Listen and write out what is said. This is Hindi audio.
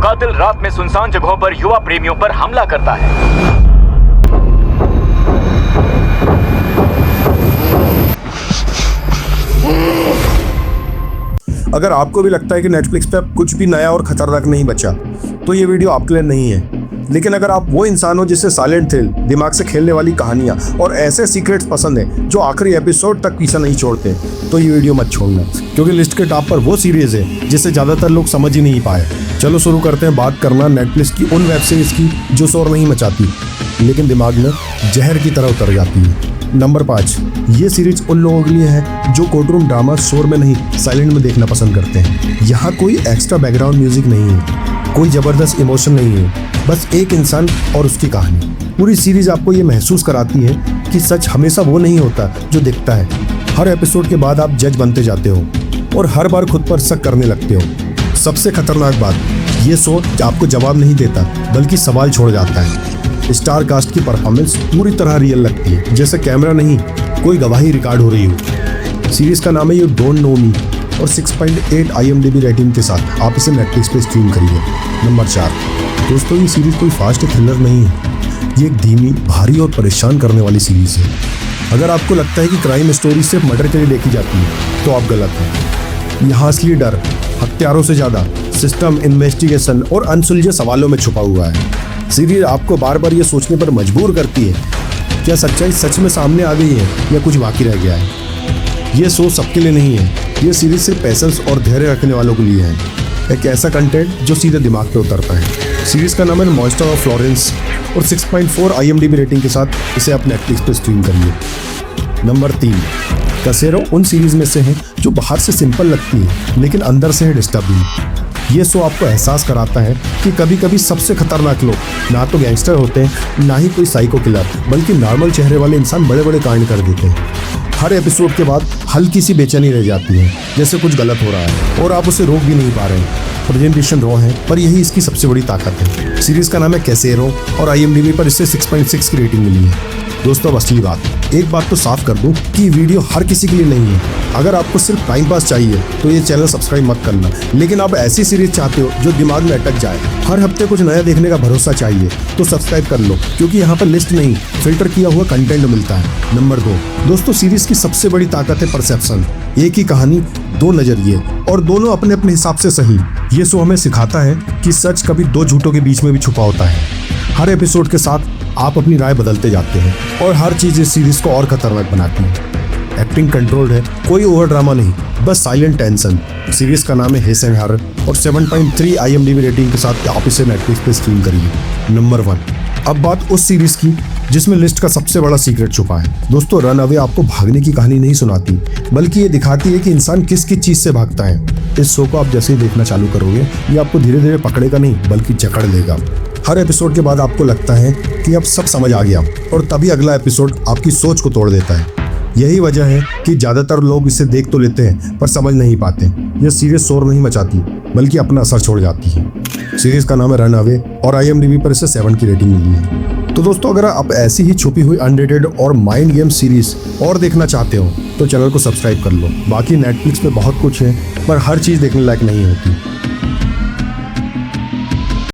कातिल रात में सुनसान जगहों पर युवा प्रेमियों पर हमला करता है। अगर आपको भी लगता है कि नेटफ्लिक्स पे अब कुछ भी नया और खतरनाक नहीं बचा, तो ये वीडियो आपके लिए नहीं है। लेकिन अगर आप वो इंसान हो जिसे साइलेंट थ्रिल, दिमाग से खेलने वाली कहानियां और ऐसे सीक्रेट्स पसंद हैं जो आखिरी एपिसोड तक पीछा नहीं छोड़ते, तो ये वीडियो मत छोड़ना, क्योंकि लिस्ट के टॉप पर वो सीरीज है जिसे ज़्यादातर लोग समझ ही नहीं पाए। चलो शुरू करते हैं बात करना नेटफ्लिक्स की उन वेब सीरीज की जो शोर नहीं मचाती, लेकिन दिमाग में जहर की तरह उतर जाती है। नंबर 5, ये सीरीज उन लोगों के लिए है जो कोर्टरूम ड्रामा शोर में नहीं, साइलेंट में देखना पसंद करते हैं। यहाँ कोई एक्स्ट्रा बैकग्राउंड म्यूजिक नहीं है, कोई ज़बरदस्त इमोशन नहीं है, बस एक इंसान और उसकी कहानी। पूरी सीरीज आपको ये महसूस कराती है कि सच हमेशा वो नहीं होता जो दिखता है। हर एपिसोड के बाद आप जज बनते जाते हो और हर बार खुद पर शक करने लगते हो। सबसे खतरनाक बात, ये शो आपको जवाब नहीं देता बल्कि सवाल छोड़ जाता है। स्टार कास्ट की परफॉर्मेंस पूरी तरह रियल लगती है, जैसे कैमरा नहीं कोई गवाही रिकॉर्ड हो रही हो। सीरीज का नाम है यू डोंट नो मी और 6.8 IMDb रेटिंग के साथ आप इसे नेटफ्लिक्स पे स्ट्रीम करिए। नंबर 4, दोस्तों ये सीरीज कोई फास्ट थ्रिलर नहीं है, ये एक धीमी, भारी और परेशान करने वाली सीरीज है। अगर आपको लगता है कि क्राइम स्टोरी सिर्फ मर्डर के लिए देखी जाती है, तो आप गलत हैं। यहाँ असली डर हत्यारों से ज़्यादा सिस्टम, इन्वेस्टिगेशन और अनसुलझे सवालों में छुपा हुआ है। सीरीज आपको बार बार ये सोचने पर मजबूर करती है, क्या सच्चाई सच में सामने आ गई है या कुछ बाकी रह गया है। ये शो सबके लिए नहीं है, ये सीरीज सिर्फ पेशेंस और धैर्य रखने वालों के लिए है। एक ऐसा कंटेंट जो सीधे दिमाग पे उतरता है। सीरीज का नाम है मॉन्स्टर ऑफ फ्लोरेंस और 6.4 IMDb रेटिंग के साथ इसे आप नेटफ्लिक्स पे स्ट्रीम करिए। नंबर 3, कैसेरो उन सीरीज में से है जो बाहर से सिंपल लगती है लेकिन अंदर से है डिस्टर्बिंग। ये शो आपको एहसास कराता है कि कभी कभी सबसे खतरनाक लोग ना तो गैंगस्टर होते हैं, ना ही कोई साइको किलर, बल्कि नॉर्मल चेहरे वाले इंसान बड़े बड़े कांड कर देते हैं। हर एपिसोड के बाद हल्की सी बेचैनी रह जाती है, जैसे कुछ गलत हो रहा है और आप उसे रोक भी नहीं पा रहे हैं। प्रेजेंटेशन रॉ है, पर यही इसकी सबसे बड़ी ताकत है। सीरीज का नाम है कैसेरो और IMDb पर इससे 6.6 की रेटिंग मिली है। दोस्तों असली बात, एक बात तो साफ कर दूं कि वीडियो हर किसी के लिए नहीं है। अगर आपको सिर्फ टाइम पास चाहिए तो ये चैनल सब्सक्राइब मत करना, लेकिन आप ऐसी सीरीज चाहते हो जो दिमाग में अटक जाए, हर हफ्ते कुछ नया देखने का भरोसा चाहिए, तो सब्सक्राइब कर लो, क्योंकि यहाँ पर लिस्ट नहीं, फिल्टर किया हुआ कंटेंट मिलता है। नंबर 2, दोस्तों सीरीज की सबसे बड़ी ताकत है परसेप्शन। एक ही कहानी, दो नजरिए और दोनों अपने अपने हिसाब से सही। ये शो हमें सिखाता है कि सच कभी दो झूठों के बीच में भी छुपा होता है। हर एपिसोड के साथ आप अपनी राय बदलते जाते हैं और हर चीज़ इस सीरीज को और खतरनाक बनाती है। एक्टिंग कंट्रोल्ड है, कोई ओवर ड्रामा नहीं, बस साइलेंट टेंशन। सीरीज का नाम है हेस एंड हर और 7.3 IMDb रेटिंग के साथ आप इसे नेटफ्लिक्स पे स्ट्रीम करिए। नंबर 1, अब बात उस सीरीज की जिसमें लिस्ट का सबसे बड़ा सीक्रेट छुपा है। दोस्तों रन अवे आपको भागने की कहानी नहीं सुनाती, बल्कि ये दिखाती है कि इंसान किस किस चीज़ से भागता है। इस शो को आप जैसे ही देखना चालू करोगे, ये आपको धीरे धीरे पकड़ेगा नहीं बल्कि जकड़ लेगा। हर एपिसोड के बाद आपको लगता है कि अब सब समझ आ गया, और तभी अगला एपिसोड आपकी सोच को तोड़ देता है। यही वजह है कि ज़्यादातर लोग इसे देख तो लेते हैं पर समझ नहीं पाते। यह सीरीज शोर नहीं मचाती बल्कि अपना असर छोड़ जाती है। सीरीज का नाम है रन अवे और IMDb पर इसे 7 की रेटिंग मिली है। तो दोस्तों अगर आप ऐसी ही छुपी हुई अनरेटेड और माइंड गेम सीरीज और देखना चाहते हो तो चैनल को सब्सक्राइब कर लो। बाकी नेटफ्लिक्स पे बहुत कुछ है, पर हर चीज़ देखने लायक नहीं होती।